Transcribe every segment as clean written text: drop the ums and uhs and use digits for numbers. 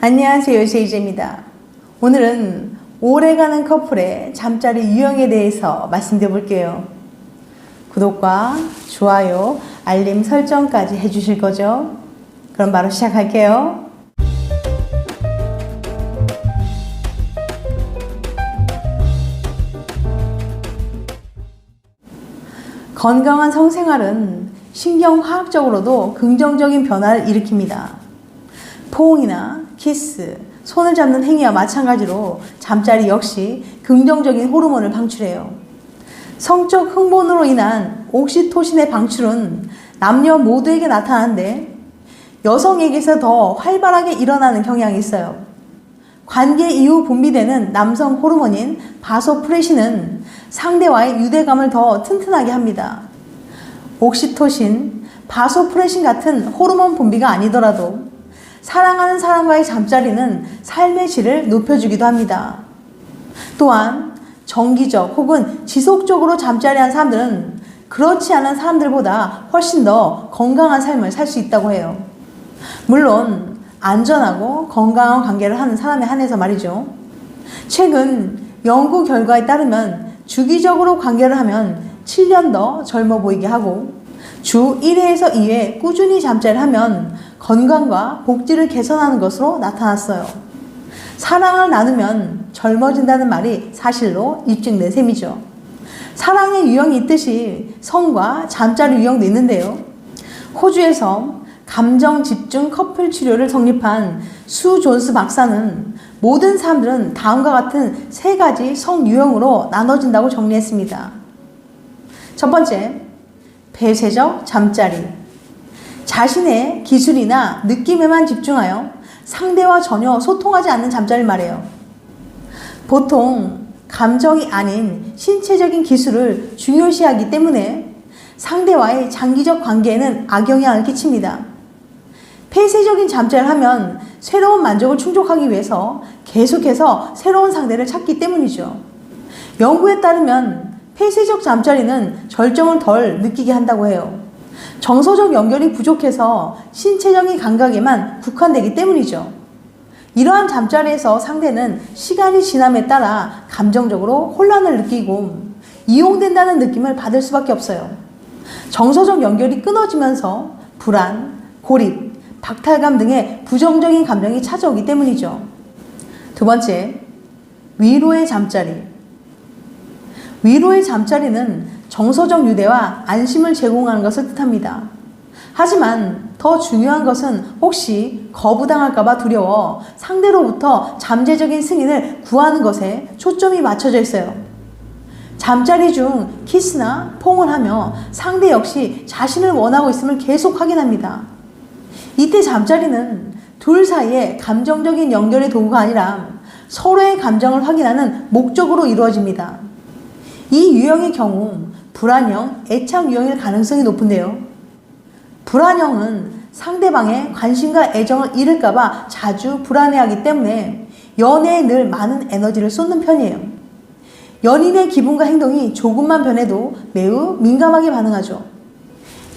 안녕하세요, 제이제입니다. 오늘은 오래가는 커플의 잠자리 유형에 대해서 말씀드려 볼게요. 구독과 좋아요, 알림 설정까지 해주실 거죠? 그럼 바로 시작할게요. 건강한 성생활은 신경화학적으로도 긍정적인 변화를 일으킵니다. 포옹이나 키스, 손을 잡는 행위와 마찬가지로 잠자리 역시 긍정적인 호르몬을 방출해요. 성적 흥분으로 인한 옥시토신의 방출은 남녀 모두에게 나타나는데 여성에게서 더 활발하게 일어나는 경향이 있어요. 관계 이후 분비되는 남성 호르몬인 바소프레신은 상대와의 유대감을 더 튼튼하게 합니다. 옥시토신, 바소프레신 같은 호르몬 분비가 아니더라도 사랑하는 사람과의 잠자리는 삶의 질을 높여주기도 합니다. 또한 정기적 혹은 지속적으로 잠자리한 사람들은 그렇지 않은 사람들보다 훨씬 더 건강한 삶을 살 수 있다고 해요. 물론 안전하고 건강한 관계를 하는 사람에 한해서 말이죠. 최근 연구 결과에 따르면 주기적으로 관계를 하면 7년 더 젊어 보이게 하고 주 1회에서 2회 꾸준히 잠자리를 하면 건강과 복지를 개선하는 것으로 나타났어요. 사랑을 나누면 젊어진다는 말이 사실로 입증된 셈이죠. 사랑의 유형이 있듯이 성과 잠자리 유형도 있는데요. 호주에서 감정 집중 커플 치료를 성립한 수 존스 박사는 모든 사람들은 다음과 같은 3가지 성 유형으로 나눠진다고 정리했습니다. 첫 번째, 폐쇄적 잠자리. 자신의 기술이나 느낌에만 집중하여 상대와 전혀 소통하지 않는 잠자리를 말해요. 보통 감정이 아닌 신체적인 기술을 중요시하기 때문에 상대와의 장기적 관계에는 악영향을 끼칩니다. 폐쇄적인 잠자리를 하면 새로운 만족을 충족하기 위해서 계속해서 새로운 상대를 찾기 때문이죠. 연구에 따르면 폐쇄적 잠자리는 절정을 덜 느끼게 한다고 해요. 정서적 연결이 부족해서 신체적인 감각에만 국한되기 때문이죠. 이러한 잠자리에서 상대는 시간이 지남에 따라 감정적으로 혼란을 느끼고 이용된다는 느낌을 받을 수밖에 없어요. 정서적 연결이 끊어지면서 불안, 고립, 박탈감 등의 부정적인 감정이 찾아오기 때문이죠. 두 번째, 위로의 잠자리. 위로의 잠자리는 정서적 유대와 안심을 제공하는 것을 뜻합니다. 하지만 더 중요한 것은 혹시 거부당할까봐 두려워 상대로부터 잠재적인 승인을 구하는 것에 초점이 맞춰져 있어요. 잠자리 중 키스나 포옹을 하며 상대 역시 자신을 원하고 있음을 계속 확인합니다. 이때 잠자리는 둘 사이의 감정적인 연결의 도구가 아니라 서로의 감정을 확인하는 목적으로 이루어집니다. 이 유형의 경우 불안형, 애착 유형일 가능성이 높은데요. 불안형은 상대방의 관심과 애정을 잃을까봐 자주 불안해하기 때문에 연애에 늘 많은 에너지를 쏟는 편이에요. 연인의 기분과 행동이 조금만 변해도 매우 민감하게 반응하죠.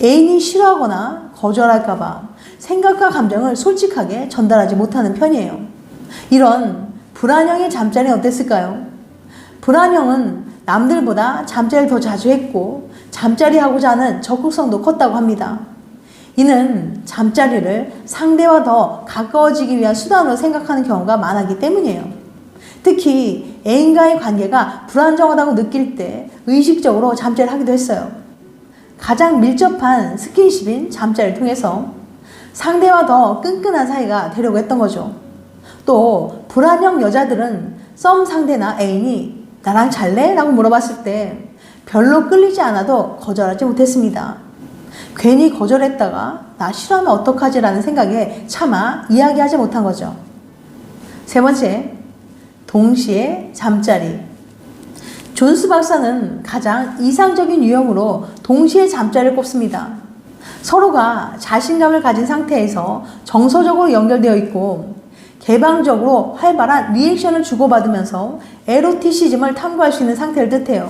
애인이 싫어하거나 거절할까봐 생각과 감정을 솔직하게 전달하지 못하는 편이에요. 이런 불안형의 잠자리는 어땠을까요? 불안형은 남들보다 잠자리를 더 자주 했고 잠자리 하고자 하는 적극성도 컸다고 합니다. 이는 잠자리를 상대와 더 가까워지기 위한 수단으로 생각하는 경우가 많았기 때문이에요. 특히 애인과의 관계가 불안정하다고 느낄 때 의식적으로 잠자리를 하기도 했어요. 가장 밀접한 스킨십인 잠자리를 통해서 상대와 더 끈끈한 사이가 되려고 했던 거죠. 또 불안형 여자들은 썸 상대나 애인이 나랑 잘래? 라고 물어봤을 때 별로 끌리지 않아도 거절하지 못했습니다. 괜히 거절했다가 나 싫어하면 어떡하지? 라는 생각에 차마 이야기하지 못한 거죠. 세 번째, 동시에 잠자리. 존스 박사는 가장 이상적인 유형으로 동시에 잠자리를 꼽습니다. 서로가 자신감을 가진 상태에서 정서적으로 연결되어 있고 개방적으로 활발한 리액션을 주고받으면서 에로티시즘을 탐구할 수 있는 상태를 뜻해요.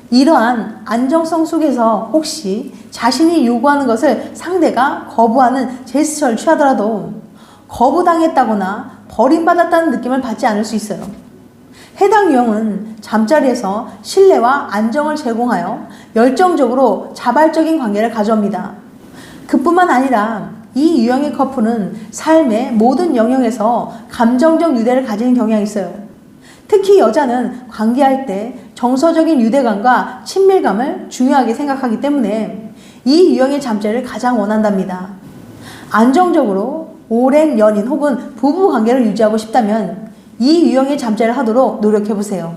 이러한 안정성 속에서 혹시 자신이 요구하는 것을 상대가 거부하는 제스처를 취하더라도 거부당했다거나 버림받았다는 느낌을 받지 않을 수 있어요. 해당 유형은 잠자리에서 신뢰와 안정을 제공하여 열정적으로 자발적인 관계를 가져옵니다. 그뿐만 아니라 이 유형의 커플은 삶의 모든 영역에서 감정적 유대를 가지는 경향이 있어요. 특히 여자는 관계할 때 정서적인 유대감과 친밀감을 중요하게 생각하기 때문에 이 유형의 잠자리를 가장 원한답니다. 안정적으로 오랜 연인 혹은 부부 관계를 유지하고 싶다면 이 유형의 잠자리를 하도록 노력해보세요.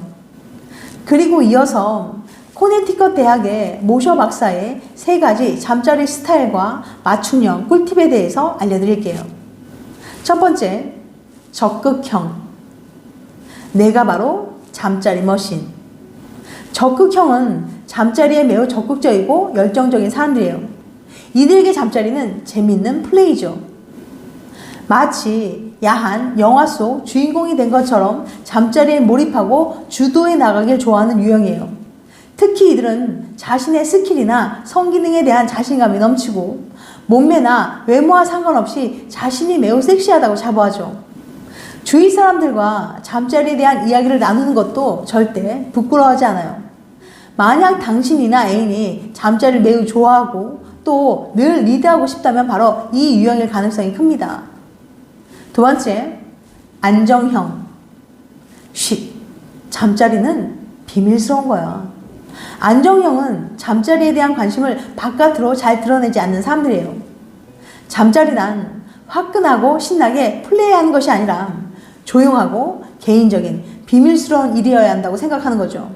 그리고 이어서 코네티컷 대학의 모셔 박사의 3가지 잠자리 스타일과 맞춤형 꿀팁에 대해서 알려드릴게요. 첫 번째, 적극형. 내가 바로 잠자리 머신. 적극형은 잠자리에 매우 적극적이고 열정적인 사람들이에요. 이들에게 잠자리는 재밌는 플레이죠. 마치 야한 영화 속 주인공이 된 것처럼 잠자리에 몰입하고 주도해 나가길 좋아하는 유형이에요. 특히 이들은 자신의 스킬이나 성기능에 대한 자신감이 넘치고 몸매나 외모와 상관없이 자신이 매우 섹시하다고 자부하죠. 주위 사람들과 잠자리에 대한 이야기를 나누는 것도 절대 부끄러워하지 않아요. 만약 당신이나 애인이 잠자리를 매우 좋아하고 또 늘 리드하고 싶다면 바로 이 유형일 가능성이 큽니다. 두 번째, 안정형. 쉿, 잠자리는 비밀스러운 거야. 안정형은 잠자리에 대한 관심을 바깥으로 잘 드러내지 않는 사람들이에요. 잠자리란 화끈하고 신나게 플레이하는 것이 아니라 조용하고 개인적인 비밀스러운 일이어야 한다고 생각하는 거죠.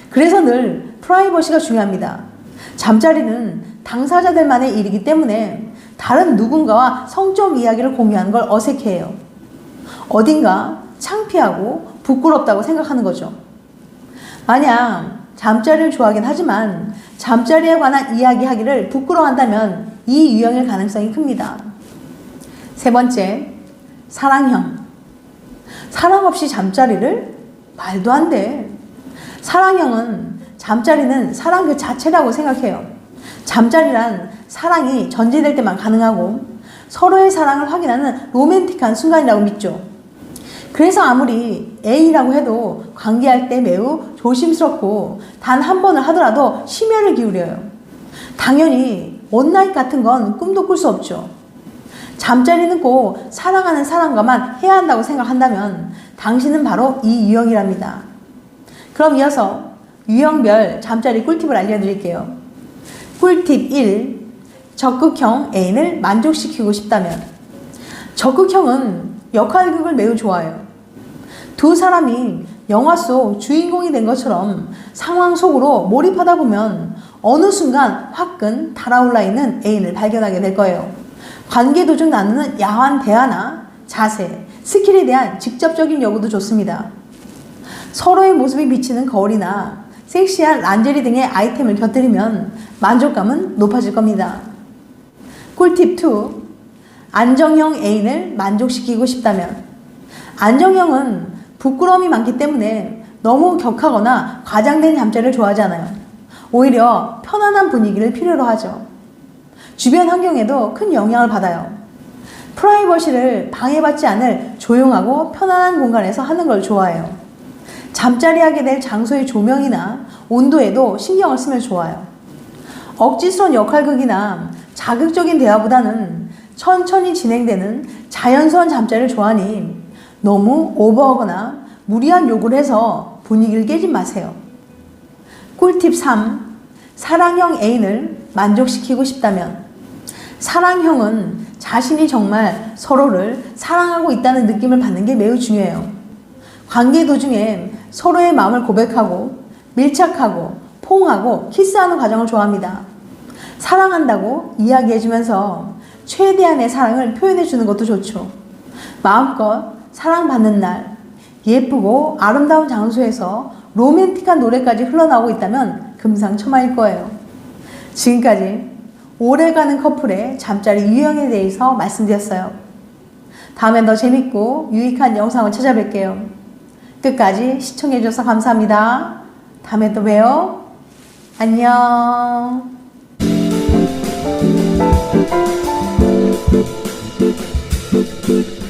그래서 늘 프라이버시가 중요합니다. 잠자리는 당사자들만의 일이기 때문에 다른 누군가와 성적 이야기를 공유하는 걸 어색해해요. 어딘가 창피하고 부끄럽다고 생각하는 거죠. 만약 잠자리를 좋아하긴 하지만 잠자리에 관한 이야기하기를 부끄러워한다면 이 유형일 가능성이 큽니다. 세 번째, 사랑형. 사랑 없이 잠자리를? 말도 안 돼. 사랑형은 잠자리는 사랑 그 자체라고 생각해요. 잠자리란 사랑이 전제될 때만 가능하고 서로의 사랑을 확인하는 로맨틱한 순간이라고 믿죠. 그래서 아무리 애인이라고 해도 관계할 때 매우 조심스럽고 단 한 번을 하더라도 심혈을 기울여요. 당연히 원나잇 같은 건 꿈도 꿀 수 없죠. 잠자리는 꼭 사랑하는 사람과만 해야 한다고 생각한다면 당신은 바로 이 유형이랍니다. 그럼 이어서 유형별 잠자리 꿀팁을 알려드릴게요. 꿀팁 1. 적극형 애인을 만족시키고 싶다면. 적극형은 역할극을 매우 좋아해요. 두 사람이 영화 속 주인공이 된 것처럼 상황 속으로 몰입하다 보면 어느 순간 화끈 달아올라 있는 애인을 발견하게 될 거예요. 관계 도중 나누는 야한 대화나 자세, 스킬에 대한 직접적인 요구도 좋습니다. 서로의 모습이 비치는 거울이나 섹시한 란제리 등의 아이템을 곁들이면 만족감은 높아질 겁니다. 꿀팁 2. 안정형 애인을 만족시키고 싶다면. 안정형은 부끄러움이 많기 때문에 너무 격하거나 과장된 잠자리를 좋아하지 않아요. 오히려 편안한 분위기를 필요로 하죠. 주변 환경에도 큰 영향을 받아요. 프라이버시를 방해받지 않을 조용하고 편안한 공간에서 하는 걸 좋아해요. 잠자리 하게 될 장소의 조명이나 온도에도 신경을 쓰면 좋아요. 억지스러운 역할극이나 자극적인 대화보다는 천천히 진행되는 자연스러운 잠자리를 좋아하니 너무 오버하거나 무리한 요구를 해서 분위기를 깨지 마세요. 꿀팁 3. 사랑형 애인을 만족시키고 싶다면. 사랑형은 자신이 정말 서로를 사랑하고 있다는 느낌을 받는 게 매우 중요해요. 관계 도중에 서로의 마음을 고백하고 밀착하고 포옹하고 키스하는 과정을 좋아합니다. 사랑한다고 이야기해주면서 최대한의 사랑을 표현해주는 것도 좋죠. 마음껏 사랑받는 날, 예쁘고 아름다운 장소에서 로맨틱한 노래까지 흘러나오고 있다면 금상첨화일 거예요. 지금까지 오래가는 커플의 잠자리 유형에 대해서 말씀드렸어요. 다음엔 더 재밌고 유익한 영상을 찾아뵐게요. 끝까지 시청해주셔서 감사합니다. 다음에 또 봬요. 안녕. 네.